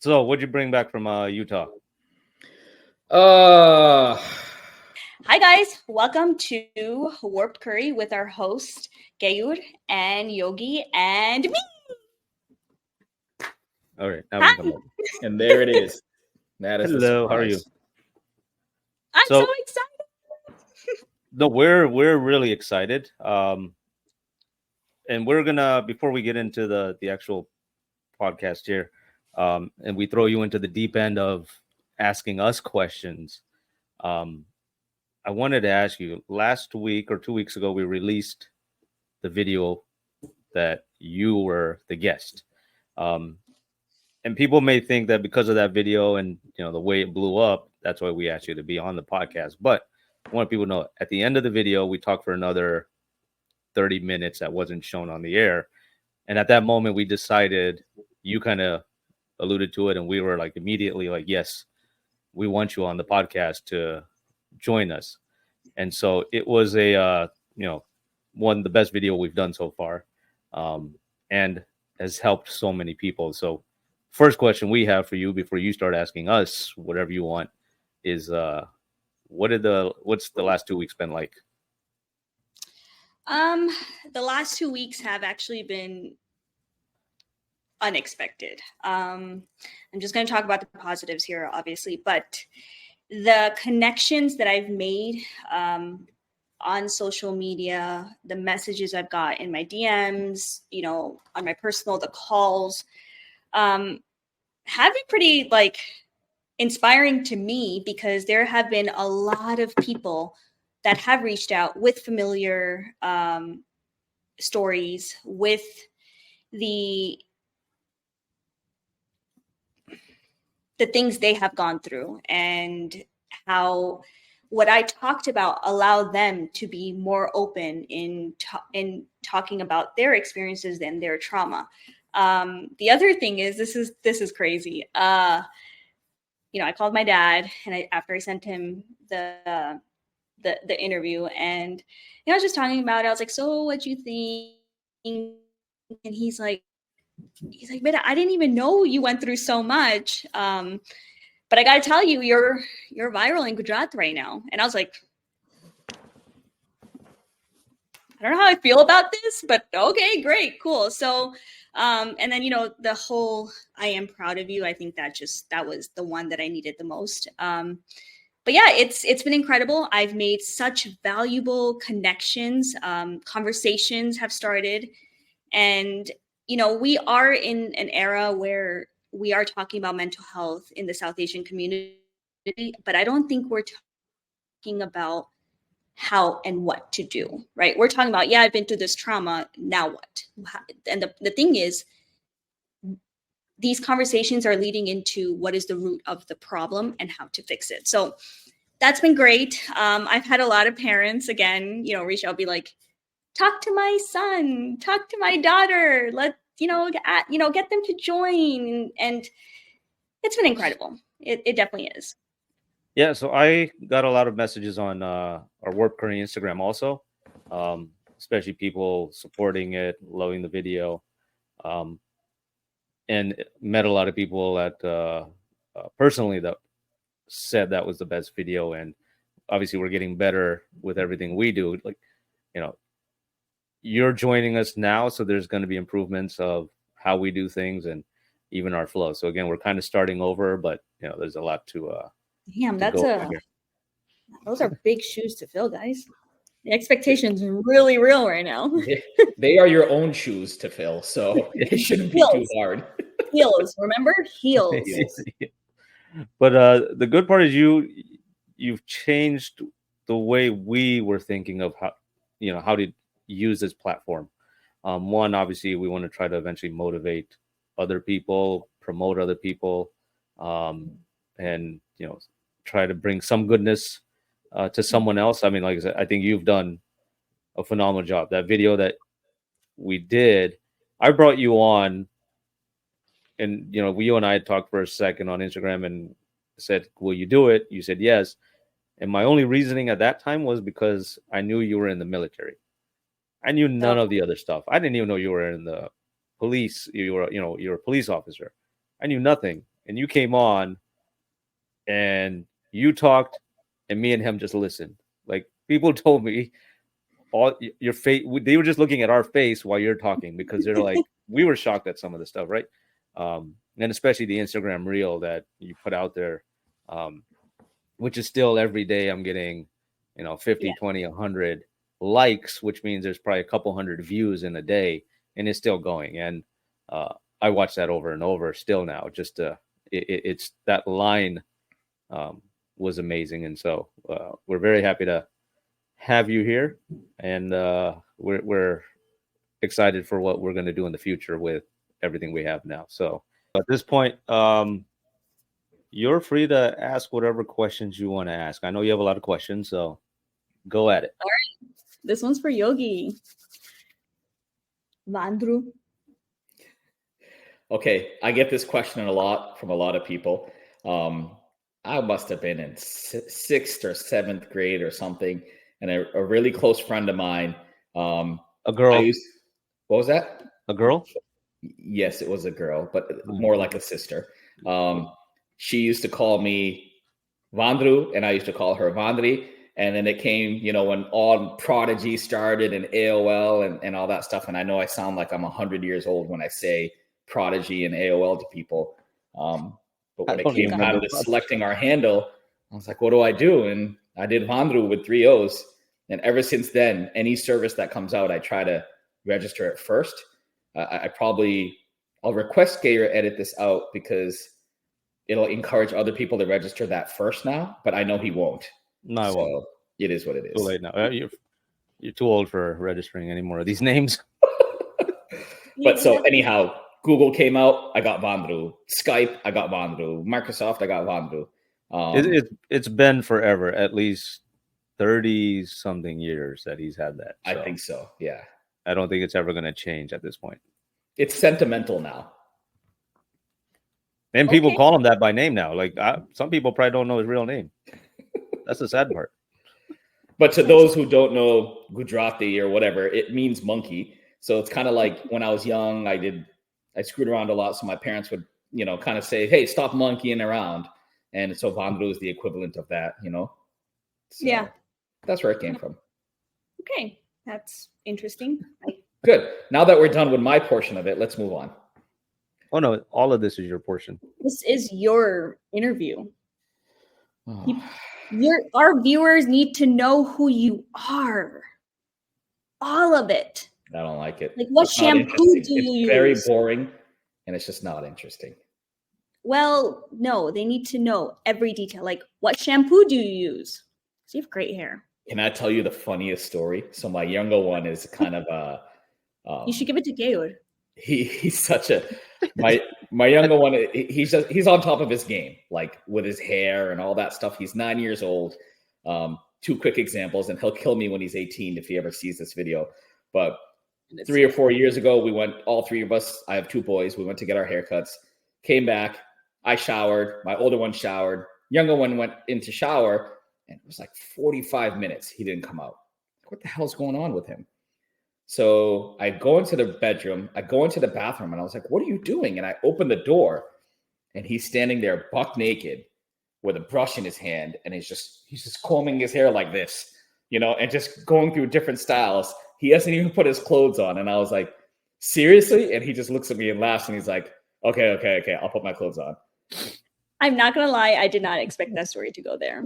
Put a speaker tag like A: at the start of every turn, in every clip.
A: So, what'd you bring back from Utah?
B: Uh,
C: Hi guys, welcome to Warped Curry with our host Gayur and Yogi and me.
A: All right, now we
C: Hi,
A: can come back.
B: and there it is. That is the
A: Hello, how are you?
B: surprise.
C: I'm so
A: So,
C: excited.
A: no, we're really excited. And we're gonna before we get into the actual podcast here, and we throw you into the deep end of asking us questions. Um, I wanted to ask you. Last week or 2 weeks ago, we released the video that you were the guest. Um, and people may think that because of that video and the way it blew up, that's why we asked you to be on the podcast. But I want people to know at the end of the video, we talked for another 30 minutes that wasn't shown on the air. And at that moment, we decided, you kind of alluded to it, and we were like immediately like, yes, we want you on the podcast to join us. And so it was one of the best video we've done so far, and has helped so many people. So first question we have for you before you start asking us whatever you want is what's the last 2 weeks been like?
C: The last 2 weeks have actually been unexpected. I'm just going to talk about the positives here, obviously, but the connections that I've made on social media, the messages I've got in my DMs, on my personal, the calls, have been pretty inspiring to me, because there have been a lot of people that have reached out with familiar stories, with the things they have gone through, and how what I talked about allowed them to be more open in talking about their experiences and their trauma. The other thing is, this is crazy. I called my dad, and after I sent him the interview, and I was just talking about it. I was like, "So, what you think?" And he's like, "Beta, I didn't even know you went through so much. But I got to tell you, you're viral in Gujarat right now." And I was like, "I don't know how I feel about this, but okay, great, cool." So, and then the whole "I am proud of you." I think that was the one that I needed the most. But yeah, it's been incredible. I've made such valuable connections. Conversations have started, and we are in an era where we are talking about mental health in the South Asian community, but I don't think we're talking about how and what to do, right? We're talking about, yeah, I've been through this trauma, now what? And the thing is, these conversations are leading into what is the root of the problem and how to fix it. So that's been great. I've had a lot of parents, again, reach out, be like, "Talk to my son, talk to my daughter, get them to join." And it's been incredible. It definitely is.
A: Yeah, so I got a lot of messages on our Warp Curry Instagram also, especially people supporting it, loving the video, um, and met a lot of people that personally that said that was the best video. And obviously, we're getting better with everything we do. Like, you're joining us now, so there's going to be improvements of how we do things and even our flow. So again, we're kind of starting over, but there's a lot to
C: Damn,
A: to go over here.
C: those are big shoes to fill, guys. The expectation's really real right now.
B: They are your own shoes to fill, so it shouldn't be too hard.
C: Heels, remember? Heels.
A: But the good part is you've changed the way we were thinking of how to use this platform. One, obviously, we want to try to eventually motivate other people, promote other people, and try to bring some goodness to someone else. I mean, like I said, I think you've done a phenomenal job. That video that we did, I brought you on, and you and I had talked for a second on Instagram and said, "Will you do it?" You said yes. And my only reasoning at that time was because I knew you were in the military. I knew none of the other stuff. I didn't even know you were in the police. You were a police officer. I knew nothing. and you came on, and you talked, and me and him just listened. Like people told me, all your face, they were just looking at our face while you're talking because they're like, we were shocked at some of the stuff, right? And especially the Instagram reel that you put out there, which is still every day I'm getting, 50, 20, 100 likes, which means there's probably a couple hundred views in a day, and it's still going. And I watch that over and over still now. Just it's that line was amazing, and so we're very happy to have you here, and we're excited for what we're going to do in the future with everything we have now. So at this point, you're free to ask whatever questions you want to ask. I know you have a lot of questions, so go at it.
C: All right. This one's for Yogi. Vandru.
B: Okay, I get this question a lot from a lot of people. I must have been in sixth or seventh grade or something, and a really close friend of mine.
A: A girl.
B: What was that?
A: A girl?
B: Yes, it was a girl, but more like a sister. She used to call me Vandru, and I used to call her Vandri. And then it came, when all Prodigy started and AOL and all that stuff. And I know I sound like I'm 100 years old when I say Prodigy and AOL to people. But when it came time to selecting our handle, I was like, what do I do? And I did Vandru with 3 O's. And ever since then, any service that comes out, I try to register it first. I'll request Gayer edit this out because it'll encourage other people to register that first now, but I know he won't.
A: No, I won't.
B: It is what it is.
A: Too late now. You're too old for registering any more of these names.
B: But so anyhow, Google came out, I got Vandru. Skype, I got Vandru. Microsoft, I got Vandru.
A: It's been forever, at least 30 something years that he's had that.
B: So I think so. Yeah.
A: I don't think it's ever going to change at this point.
B: It's sentimental now.
A: And people call him that by name now. Like some people probably don't know his real name. That's the sad part.
B: But to those who don't know Gujarati or whatever, it means monkey. So it's kind of like when I was young, I screwed around a lot. So my parents would, kind of say, hey, stop monkeying around. And so Vandru is the equivalent of that, So
C: yeah.
B: That's where it came from.
C: Okay. That's interesting.
B: Good. Now that we're done with my portion of it, let's move on.
A: Oh, no. All of this is your portion.
C: This is your interview. Our viewers need to know who you are. All of it.
B: I don't like it.
C: Like, what shampoo do you use?
B: It's very boring, and it's just not interesting.
C: Well, no, they need to know every detail. Like, what shampoo do you use? So you have great hair.
B: Can I tell you the funniest story? So my younger one is kind of
C: you should give it to Gayor.
B: He's such a my younger one. He's on top of his game, like with his hair and all that stuff. He's 9 years old. 2 quick examples, and he'll kill me when he's 18 if he ever sees this video. But 3 or 4 years ago, we went, all 3 of us. I have 2 boys. We went to get our haircuts. Came back. I showered. My older one showered. Younger one went in to shower, and it was like 45 minutes. He didn't come out. What the hell's going on with him? So I go into the bedroom, I go into the bathroom, and I was like, what are you doing? And I open the door, and he's standing there buck naked with a brush in his hand, and he's just combing his hair like this, and just going through different styles. He hasn't even put his clothes on. And I was like, seriously? And he just looks at me and laughs, and he's like, okay, I'll put my clothes on.
C: I'm not going to lie, I did not expect that story to go there.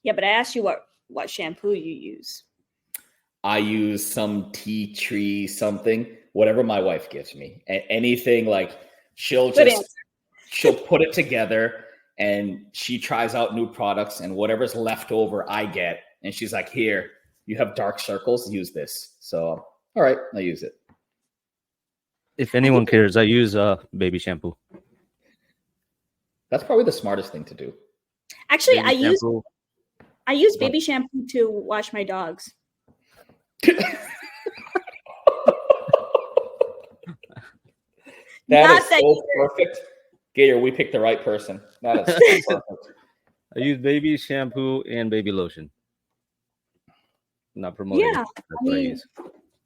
C: Yeah, but I asked you what shampoo you use.
B: I use some tea tree something, whatever my wife gives me. Anything, like she'll put it together, and she tries out new products, and whatever's left over I get, and she's like, here, you have dark circles, use this. So all right, I use it.
A: If anyone cares, I use baby shampoo.
B: That's probably the smartest thing to do.
C: Actually, I use baby shampoo to wash my dogs.
B: That is so perfect. Gayer, we picked the right person. That is so perfect.
A: I use baby shampoo and baby lotion. Not promoting.
C: Yeah,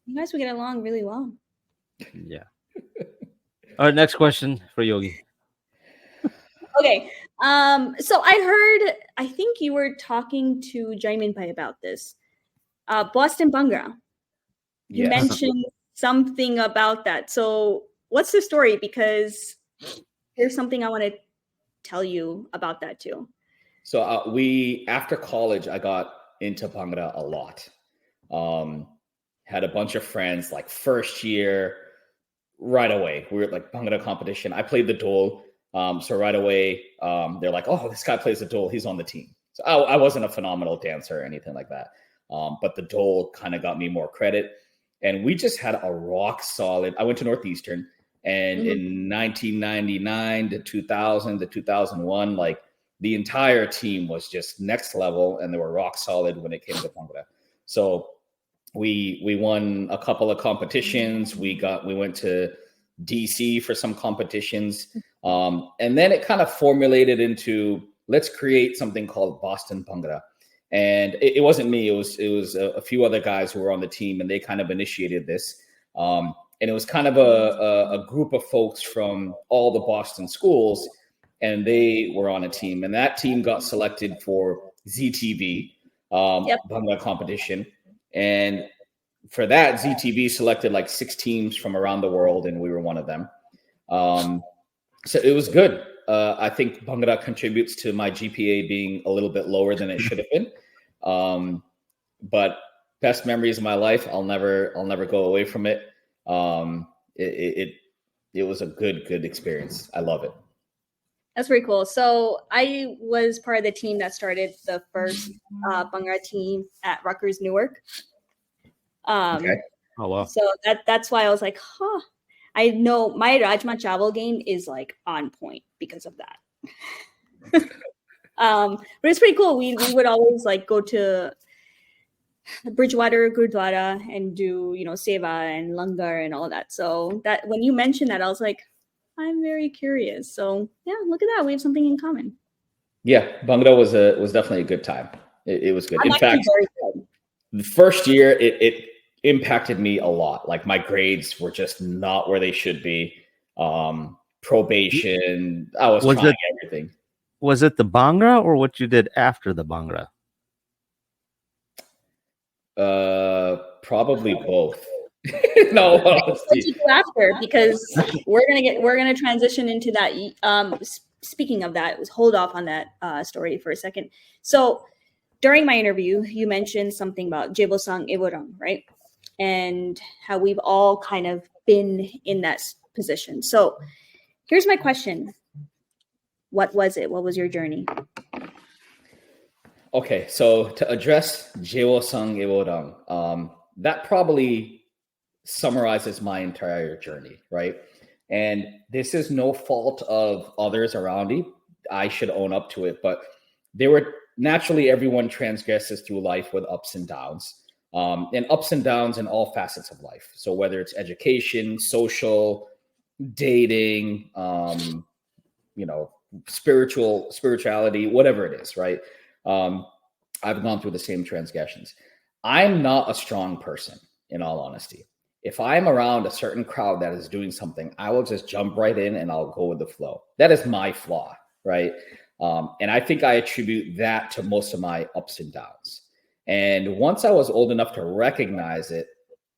C: you guys would get along really well.
A: Yeah. All right, next question for Yogi.
C: Okay. So I think you were talking to Jaimin Pai about this. Boston Bhangra. You
B: Yes.
C: mentioned something about that. So what's the story? Because there's something I want to tell you about that too.
B: So after college, I got into Bhangra a lot. Had a bunch of friends like first year, right away. We were at like Bhangra competition. I played the dole. So right away, they're like, oh, this guy plays the dole. He's on the team. So I wasn't a phenomenal dancer or anything like that. But the dole kind of got me more credit. And we just had a rock solid. I went to Northeastern, and in 1999 to 2000 to 2001, like the entire team was just next level, and they were rock solid when it came to Bhangra. So we won a couple of competitions. We went to DC for some competitions, and then it kind of formulated into, let's create something called Boston Bhangra. And it wasn't me. It was a few other guys who were on the team, and they kind of initiated this. And it was kind of a group of folks from all the Boston schools, and they were on a team. And that team got selected for ZTV Bhangra competition. And for that, ZTV selected like 6 teams from around the world, and we were one of them. So it was good. I think Bhangra contributes to my GPA being a little bit lower than it should have been. But best memories of my life, I'll never go away from it. It was a good experience. I love it.
C: That's pretty cool. So I was part of the team that started the first Bhangra team at Rutgers Newark.
B: Okay.
A: Oh wow.
C: So that's why I was like, huh. I know my Rajma Chawal game is like on point because of that. But it's pretty cool. We would always like go to Bridgewater Gurdwara and do, seva and langar and all that. So that when you mentioned that, I was like, I'm very curious. So yeah, look at that. We have something in common.
B: Yeah, Bhangra was definitely a good time. It was good.
C: I'm
B: In fact,
C: very good.
B: the first year it impacted me a lot. Like my grades were just not where they should be. Probation. I was trying everything.
A: Was it the Bhangra or what you did after the Bhangra?
B: Probably both. No,
C: What to do after, because we're gonna transition into that. Speaking of that, hold off on that story for a second. So during my interview, you mentioned something about Jebosang Eborang, right? And how we've all kind of been in that position. So here's my question. What was it? What was your journey?
B: Okay, so to address Jebosang Eborang, that probably summarizes my entire journey, right? And this is no fault of others around me. I should own up to it, but they were naturally, everyone transgresses through life with ups and downs. And ups and downs in all facets of life. So whether it's education, social, dating, spirituality, whatever it is, right? I've gone through the same transgressions. I'm not a strong person, in all honesty. If I'm around a certain crowd that is doing something, I will just jump right in and I'll go with the flow. That is my flaw, right? And I think I attribute that to most of my ups and downs. And once I was old enough to recognize it,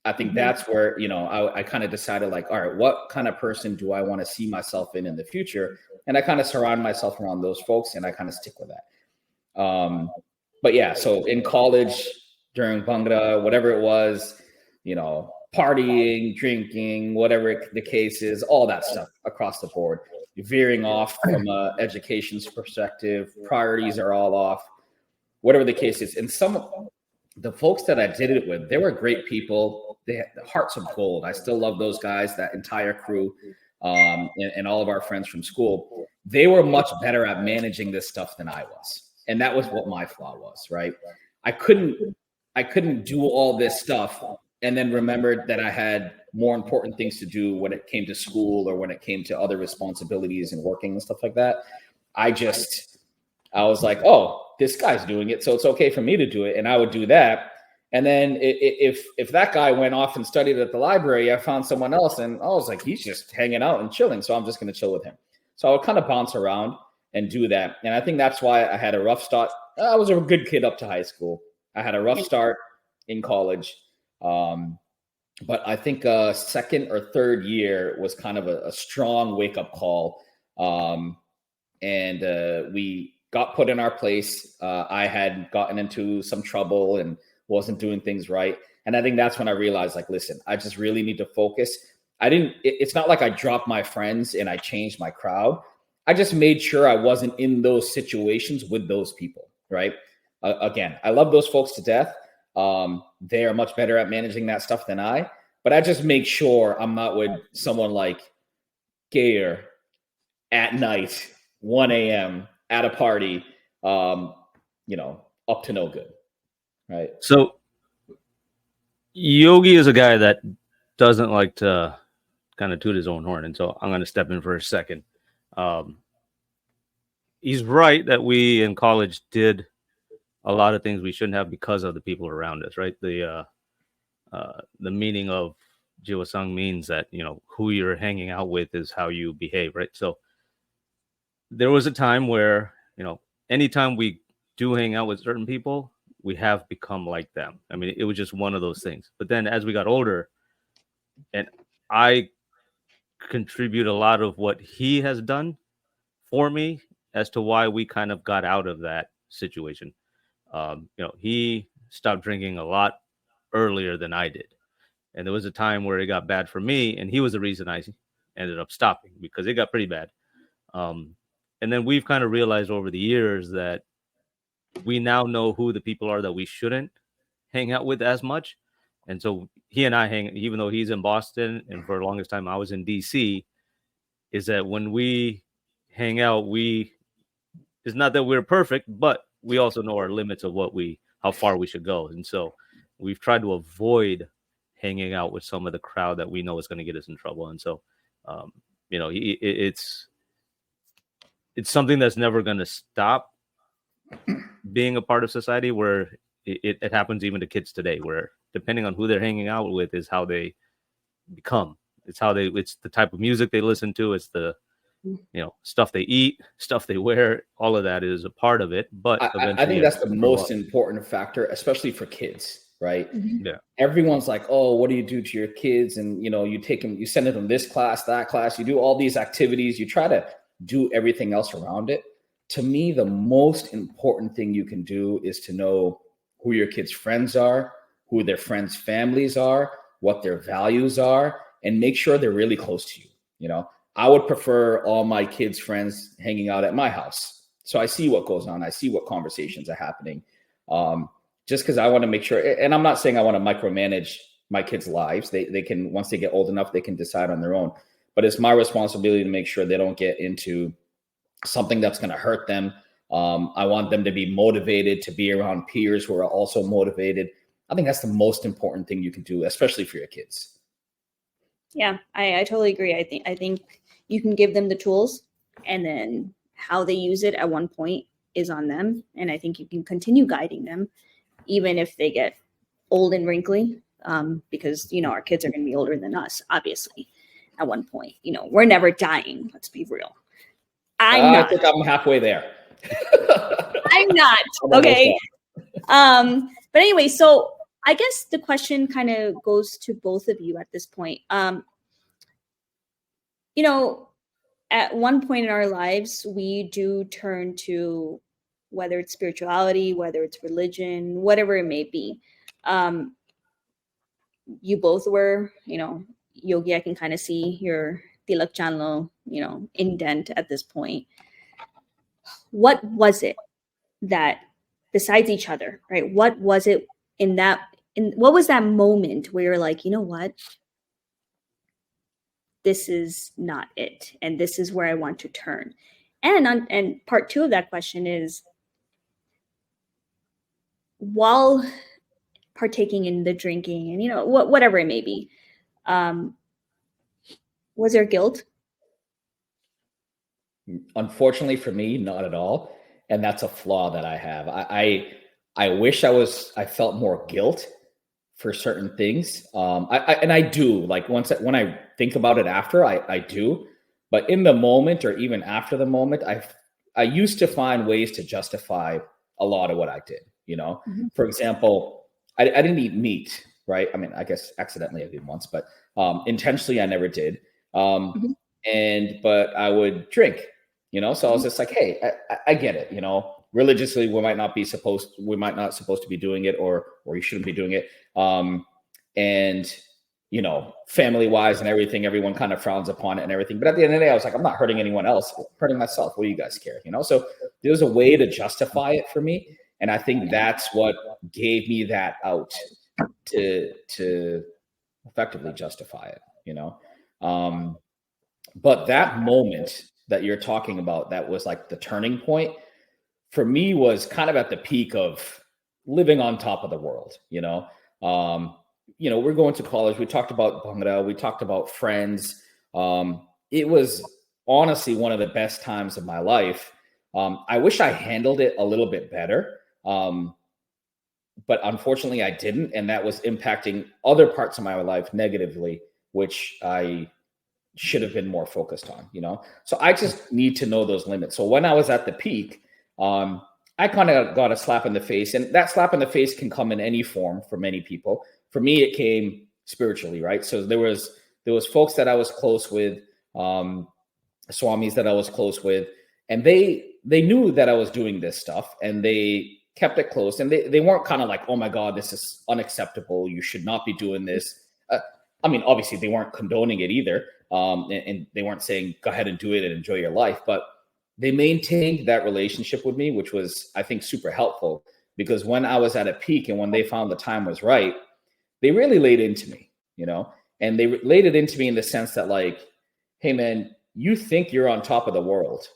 B: I think that's where, I kind of decided like, all right, what kind of person do I want to see myself in the future? And I kind of surround myself around those folks, and I kind of stick with that. But yeah, so in college, during Bhangra, whatever it was, partying, drinking, whatever the case is, all that stuff across the board, veering off from an education's perspective, priorities are all off. Whatever the case is. And some of the folks that I did it with, they were great people. They had hearts of gold. I still love those guys, that entire crew, and all of our friends from school. They were much better at managing this stuff than I was. And that was what my flaw was, right? I couldn't do all this stuff and then remembered that I had more important things to do when it came to school or when it came to other responsibilities and working and stuff like that. I was like, oh, this guy's doing it, so it's okay for me to do it. And I would do that. And then if that guy went off and studied at the library, I found someone else, and I was like, he's just hanging out and chilling, so I'm just going to chill with him. So I would kind of bounce around and do that. And I think that's why I had a rough start. I was a good kid up to high school. I had a rough start in college. But I think second or third year was kind of a strong wake-up call. And we got put in our place. I had gotten into some trouble and wasn't doing things right. And I think that's when I realized, like, listen, I just really need to focus. It's not like I dropped my friends and I changed my crowd. I just made sure I wasn't in those situations with those people, right? Again, I love those folks to death. They are much better at managing that stuff than I, but I just make sure I'm not with someone like Gayer at night, 1 a.m. at a party, up to no good. Right.
A: So Yogi is a guy that doesn't like to kind of toot his own horn. And so I'm going to step in for a second. He's right that we in college did a lot of things we shouldn't have because of the people around us, right? The meaning of Jiwasang means that, who you're hanging out with is how you behave, right? So there was a time where, anytime we do hang out with certain people, we have become like them. I mean, it was just one of those things. But then as we got older, and I contribute a lot of what he has done for me as to why we kind of got out of that situation. He stopped drinking a lot earlier than I did. And there was a time where it got bad for me, and he was the reason I ended up stopping because it got pretty bad. And then we've kind of realized over the years that we now know who the people are that we shouldn't hang out with as much. And so he and I hang, even though he's in Boston and for the longest time I was in DC, is that when we hang out, it's not that we're perfect, but we also know our limits of how far we should go. And so we've tried to avoid hanging out with some of the crowd that we know is going to get us in trouble. And so, it's something that's never going to stop being a part of society, where it happens even to kids today, where depending on who they're hanging out with is how they become. It's the type of music they listen to. It's the, stuff they eat, stuff they wear, all of that is a part of it. But
B: I think that's the most important factor, especially for kids, right?
A: Yeah.
B: Everyone's like, oh, what do you do to your kids? And, you take them, you send them this class, that class, you do all these activities, you try to do everything else around it. To me, the most important thing you can do is to know who your kids' friends are, who their friends' families are, what their values are, and make sure they're really close to you. I would prefer all my kids' friends hanging out at my house. So I see what goes on. I see what conversations are happening. Just because I want to make sure, and I'm not saying I want to micromanage my kids' lives. They can, once they get old enough, they can decide on their own. But it's my responsibility to make sure they don't get into something that's going to hurt them. I want them to be motivated, to be around peers who are also motivated. I think that's the most important thing you can do, especially for your kids.
C: Yeah, I totally agree. I think you can give them the tools, and then how they use it at one point is on them. And I think you can continue guiding them, even if they get old and wrinkly, because, our kids are going to be older than us, obviously, at one point. We're never dying. Let's be real.
B: I think I'm halfway there.
C: I'm not. Okay. But anyway, so I guess the question kind of goes to both of you at this point. At one point in our lives, we do turn to, whether it's spirituality, whether it's religion, whatever it may be. You both were, Yogi, I can kind of see your Tilak channel, indent at this point. What was it that, besides each other, right? What was it what was that moment where you're like, you know what? This is not it. And this is where I want to turn. And part two of that question is, while partaking in the drinking and, whatever it may be, was there guilt?
B: Unfortunately for me, not at all. And that's a flaw that I have. I wish I felt more guilt for certain things. I do, like, when I think about it after, I do, but in the moment or even after the moment, I used to find ways to justify a lot of what I did.
C: Mhm.
B: For example, I didn't eat meat, right? I mean, I guess accidentally I did once, but intentionally I never did. Um,
C: Mhm.
B: but I would drink, so I was
C: Mhm.
B: just like, hey, I get it, religiously we might not supposed to be doing it, or you shouldn't be doing it. And family wise and everything, everyone kind of frowns upon it and everything. But at the end of the day, I was like, I'm not hurting anyone else, I'm hurting myself. What do you guys care? So there was a way to justify it for me. And I think that's what gave me that out to effectively justify it, but that moment that you're talking about, that was like the turning point for me, was kind of at the peak of living on top of the world. We're going to college. We talked about Bhangra. We talked about friends. It was honestly one of the best times of my life. I wish I handled it a little bit better. But unfortunately I didn't. And that was impacting other parts of my life negatively, which I should have been more focused on, So I just need to know those limits. So when I was at the peak, I kind of got a slap in the face, and that slap in the face can come in any form for many people. For me, it came spiritually, right? So there was folks that I was close with, swamis that I was close with, and they knew that I was doing this stuff, and they kept it close, and they weren't kind of like, oh my God, this is unacceptable, you should not be doing this. I mean, obviously they weren't condoning it either, and they weren't saying go ahead and do it and enjoy your life, but they maintained that relationship with me, which was, I think, super helpful, because when I was at a peak and when they found the time was right, they really laid into me, and they laid it into me in the sense that, like, hey man, you think you're on top of the world,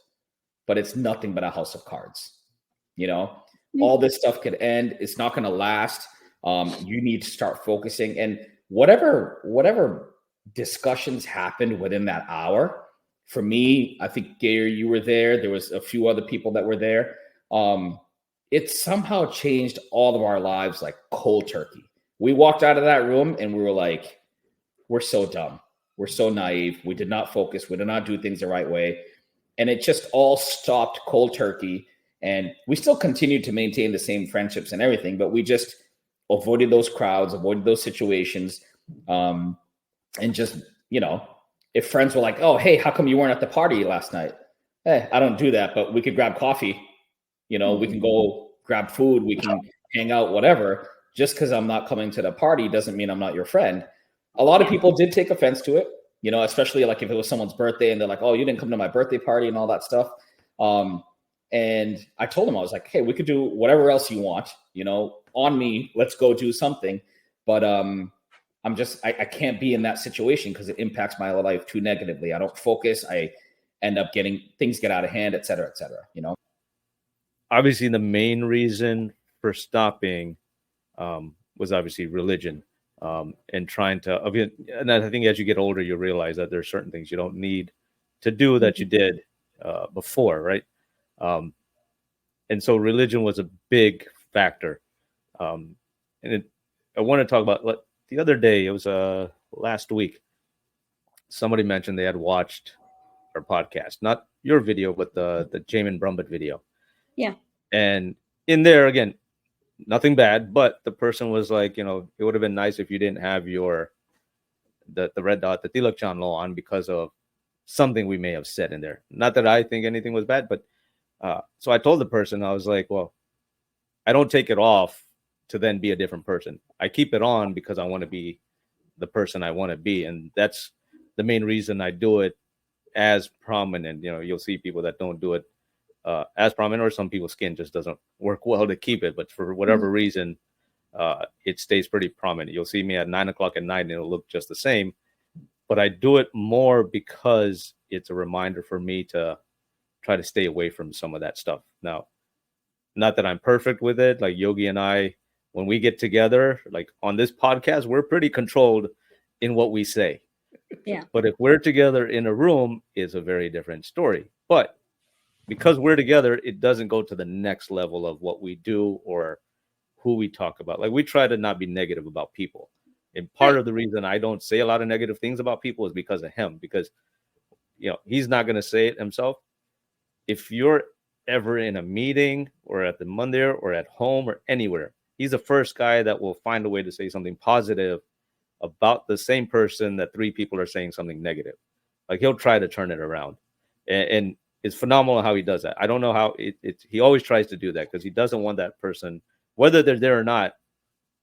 B: but it's nothing but a house of cards. All this stuff could end. It's not going to last. You need to start focusing, and whatever discussions happened within that hour. For me, I think, Gary, you were there. There was a few other people that were there. It somehow changed all of our lives like cold turkey. We walked out of that room and we were like, we're so dumb. We're so naive. We did not focus. We did not do things the right way. And it just all stopped cold turkey. And we still continued to maintain the same friendships and everything, but we just avoided those crowds, avoided those situations. And just, if friends were like, oh, hey, how come you weren't at the party last night? Hey, I don't do that, but we could grab coffee. We can go grab food. We can hang out, whatever. Just because I'm not coming to the party doesn't mean I'm not your friend. A lot of people did take offense to it, especially like if it was someone's birthday and they're like, oh, you didn't come to my birthday party and all that stuff. And I told them, I was like, hey, we could do whatever else you want, on me, let's go do something. But I can't be in that situation because it impacts my life too negatively. I don't focus. I end up things get out of hand, et cetera,
A: Obviously, the main reason for stopping was obviously religion, and trying to. And I think as you get older, you realize that there's certain things you don't need to do that you did before, right? And so religion was a big factor. And I want to talk about the other day. It was last week. Somebody mentioned they had watched our podcast, not your video, but the Jamin Brumbett video.
C: Yeah.
A: And in there, again, nothing bad, but the person was like, it would have been nice if you didn't have the red dot, the Tilak channel on because of something we may have said in there. Not that I think anything was bad, but so I told the person, I was like, well, I don't take it off to then be a different person. I keep it on because I want to be the person I want to be. And that's the main reason I do it as prominent. You'll see people that don't do it as prominent, or some people's skin just doesn't work well to keep it. But for whatever reason, it stays pretty prominent. You'll see me at 9:00 at night and it'll look just the same. But I do it more because it's a reminder for me to try to stay away from some of that stuff. Now, not that I'm perfect with it. Like Yogi and I, when we get together, like on this podcast, we're pretty controlled in what we say.
C: Yeah.
A: But if we're together in a room, it's a very different story. But because we're together, it doesn't go to the next level of what we do or who we talk about. Like we try to not be negative about people. And part
C: Right.
A: of the reason I don't say a lot of negative things about people is because of him, because he's not going to say it himself. If you're ever in a meeting or at the Monday or at home or anywhere, he's the first guy that will find a way to say something positive about the same person that three people are saying something negative. Like he'll try to turn it around, and it's phenomenal how he does that. I don't know how he always tries to do that because he doesn't want that person, whether they're there or not,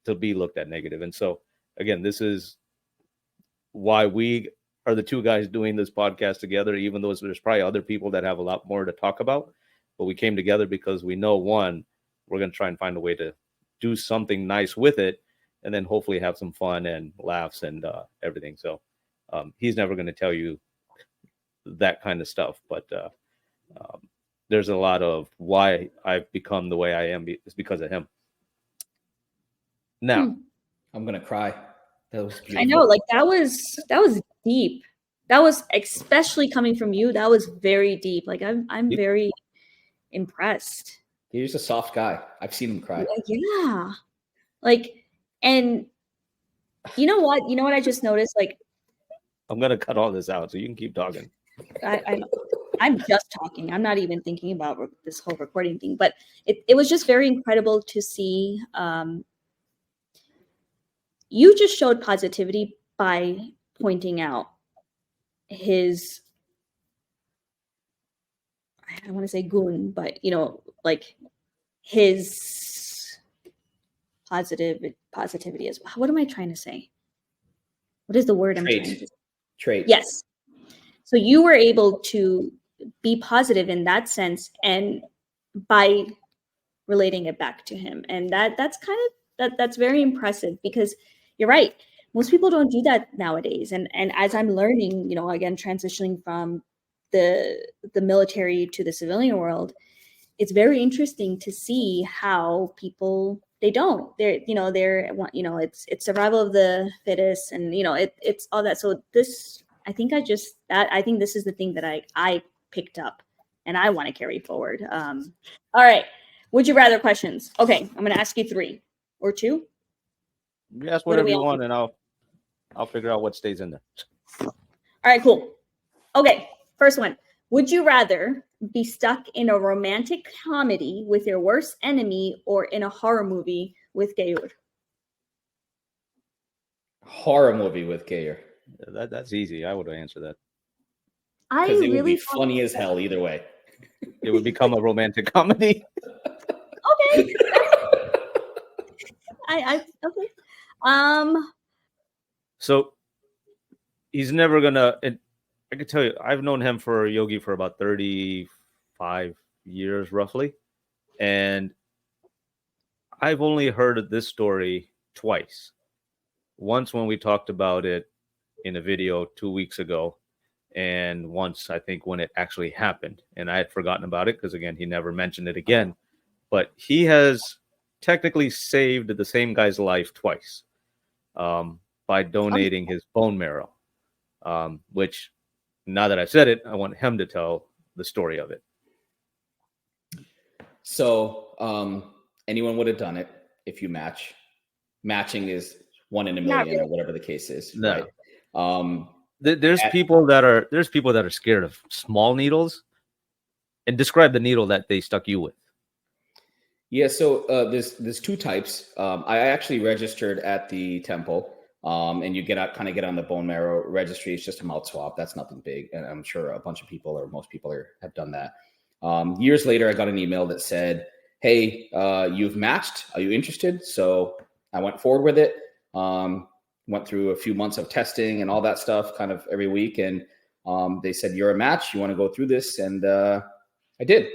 A: to be looked at negative. And so again, this is why we are the two guys doing this podcast together, even though there's probably other people that have a lot more to talk about. But we came together because we know, one, we're going to try and find a way to do something nice with it, and then hopefully have some fun and laughs and everything. So he's never going to tell you that kind of stuff. But there's a lot of why I've become the way I am is because of him. Now,
B: I'm going to cry. That was beautiful.
C: I know, like that was deep. That was, especially coming from you, that was very deep. Like I'm very impressed.
B: He's just a soft guy. I've seen him cry.
C: Yeah. Like, and you know what I just noticed? Like,
A: I'm going to cut all this out so you can keep talking.
C: I'm just talking. I'm not even thinking about this whole recording thing, but it was just very incredible to see. You just showed positivity by pointing out his, I don't want to say goon, but like his positivity as well. What am I trying to say? What is the word I'm trying to say?
B: Trait.
C: Yes. So you were able to be positive in that sense, and by relating it back to him, and that's kind of that's very impressive, because you're right. Most people don't do that nowadays, and as I'm learning, again, transitioning from the military to the civilian world, it's very interesting to see how people they're it's survival of the fittest, and it's all that. So this, I think this is the thing that I picked up and I want to carry forward. All right, would you rather questions. Okay, I'm going to ask you 3 or 2.
A: You ask whatever you want, and I'll figure out what stays in there.
C: All right, cool. Okay, first one. Would you rather be stuck in a romantic comedy with your worst enemy or in a horror movie with Gayur?
B: Horror movie with Gayur.
A: That's easy. I would answer that.
B: Because it would be funny as hell either way.
A: It would become a romantic comedy.
C: Okay. Okay.
A: So he's never gonna. I can tell you, I've known him for Yogi for about 35 years, roughly, and I've only heard of this story twice. Once when we talked about it in a video 2 weeks ago, and once I think when it actually happened, and I had forgotten about it because again he never mentioned it again. But he has technically saved the same guy's life twice by donating his bone marrow, which, now that I've said it, I want him to tell the story of it.
B: So anyone would have done it if you match. Matching is 1 in a million or whatever the case is.
A: No.
B: Right?
A: There's people that are scared of small needles. And describe the needle that they stuck you with.
B: Yeah, so there's 2 types. I actually registered at the temple, and you get on the bone marrow registry. It's just a mouth swab. That's nothing big, and I'm sure a bunch of people or most people have done that. Years later, I got an email that said, "Hey, you've matched. Are you interested?" So I went forward with it. Went through a few months of testing and all that stuff, kind of every week, and they said, "You're a match. You want to go through this?" And I did.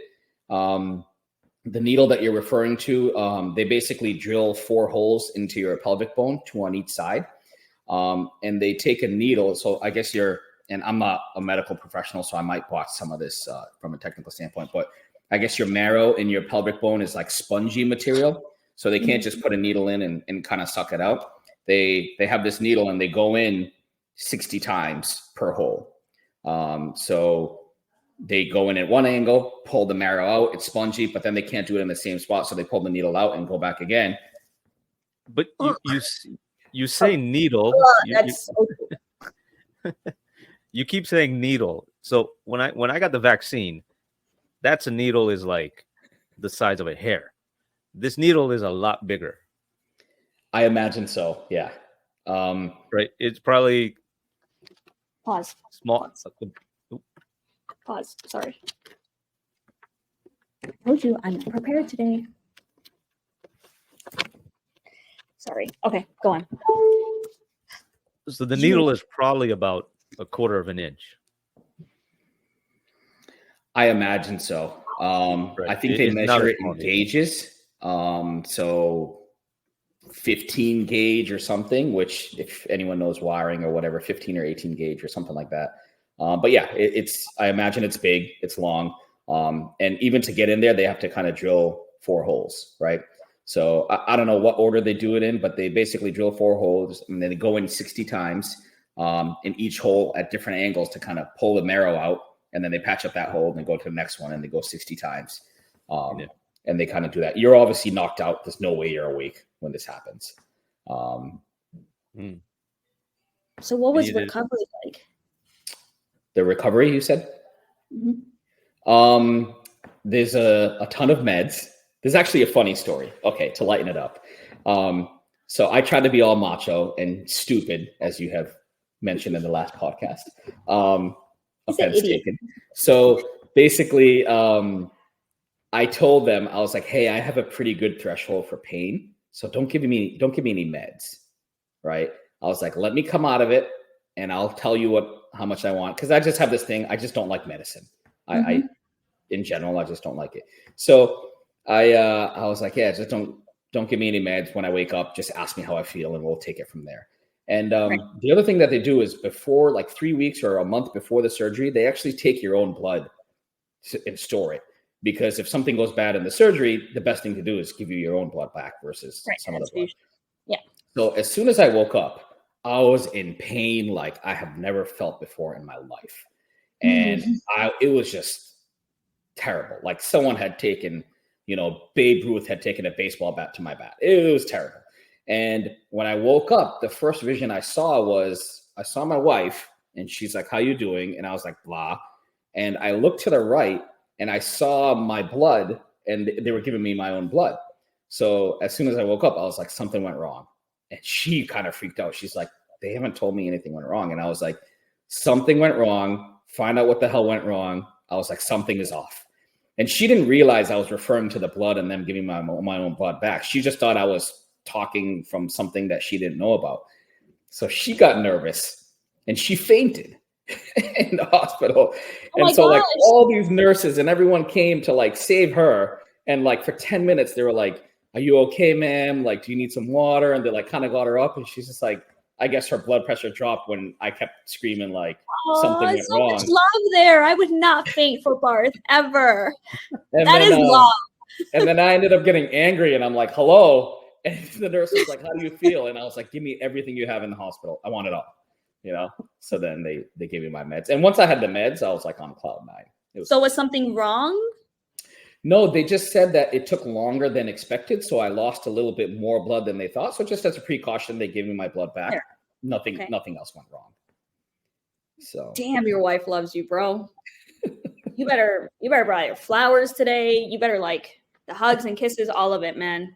B: The needle that you're referring to, they basically drill 4 holes into your pelvic bone, 2 on each side. And they take a needle. So I guess and I'm not a medical professional, so I might botch some of this from a technical standpoint, but I guess your marrow in your pelvic bone is like spongy material. So they can't just put a needle in and kind of suck it out. They have this needle and they go in 60 times per hole. So they go in at one angle, pull the marrow out, it's spongy, but then they can't do it in the same spot. So they pull the needle out and go back again.
A: But you say needle.
C: That's so cool.
A: You keep saying needle. So when I got the vaccine, that's a needle is like the size of a hair. This needle is a lot bigger.
B: I imagine so. Yeah.
A: Right? It's probably
C: Pause.
A: small.
C: Pause. Sorry. I told you I'm not prepared today. Sorry. Okay, go on.
A: So the needle is probably about a quarter of an inch.
B: I imagine so.
A: Right.
B: I think they
A: It's not
B: measure
A: a
B: it
A: small
B: in
A: needle.
B: gauges. So 15 gauge or something, which if anyone knows wiring or whatever, 15 or 18 gauge or something like that. But yeah, I imagine it's big, it's long. And even to get in there, they have to kind of drill 4 holes, right? So I don't know what order they do it in, but they basically drill 4 holes and then they go in 60 times in each hole at different angles to kind of pull the marrow out. And then they patch up that hole and they go to the next one and they go 60 times. And they kind of do that. You're obviously knocked out. There's no way you're awake when this happens.
C: So what was recovery like?
B: The recovery, you said?
C: Mm-hmm.
B: There's a ton of meds. There's actually a funny story. Okay, to lighten it up. So I tried to be all macho and stupid, as you have mentioned in the last podcast. Offense taken. So basically, I told them, I was like, hey, I have a pretty good threshold for pain. So don't give me any meds. Right. I was like, let me come out of it and I'll tell you how much I want. Cause I just have this thing. I just don't like medicine. I in general, I just don't like it. So I was like, yeah, just don't give me any meds when I wake up. Just ask me how I feel and we'll take it from there. And the other thing that they do is before like 3 weeks or a month before the surgery, they actually take your own blood and store it. Because if something goes bad in the surgery, the best thing to do is give you your own blood back versus some of the blood.
C: Yeah.
B: So as soon as I woke up, I was in pain like I have never felt before in my life. And it was just terrible. Like someone had taken, Babe Ruth had taken a baseball bat to my bat. It was terrible. And when I woke up, the first vision I saw was I saw my wife and she's like, how you doing? And I was like, blah. And I looked to the right and I saw my blood and they were giving me my own blood. So as soon as I woke up, I was like, something went wrong. And she kind of freaked out. She's like, they haven't told me anything went wrong. And I was like, something went wrong. Find out what the hell went wrong. I was like, something is off. And she didn't realize I was referring to the blood and them giving my own blood back. She just thought I was talking from something that she didn't know about. So she got nervous and she fainted in the hospital. And so like all these nurses and everyone came to like save her. And like for 10 minutes, they were like, are you okay, ma'am? Like, do you need some water? And they like kind of got her up and she's just like, I guess her blood pressure dropped when I kept screaming like something went wrong.
C: Much love there. I would not faint for Barth ever. That is love.
B: And then I ended up getting angry and I'm like, hello. And the nurse was like, how do you feel? And I was like, give me everything you have in the hospital. I want it all, So then they gave me my meds. And once I had the meds, I was like on cloud 9.
C: Was something wrong?
B: No, they just said that it took longer than expected. So I lost a little bit more blood than they thought. So just as a precaution, they gave me my blood back. Sure. Nothing else went wrong. So
C: damn, your wife loves you, bro. You better buy her flowers today. You better like the hugs and kisses, all of it, man.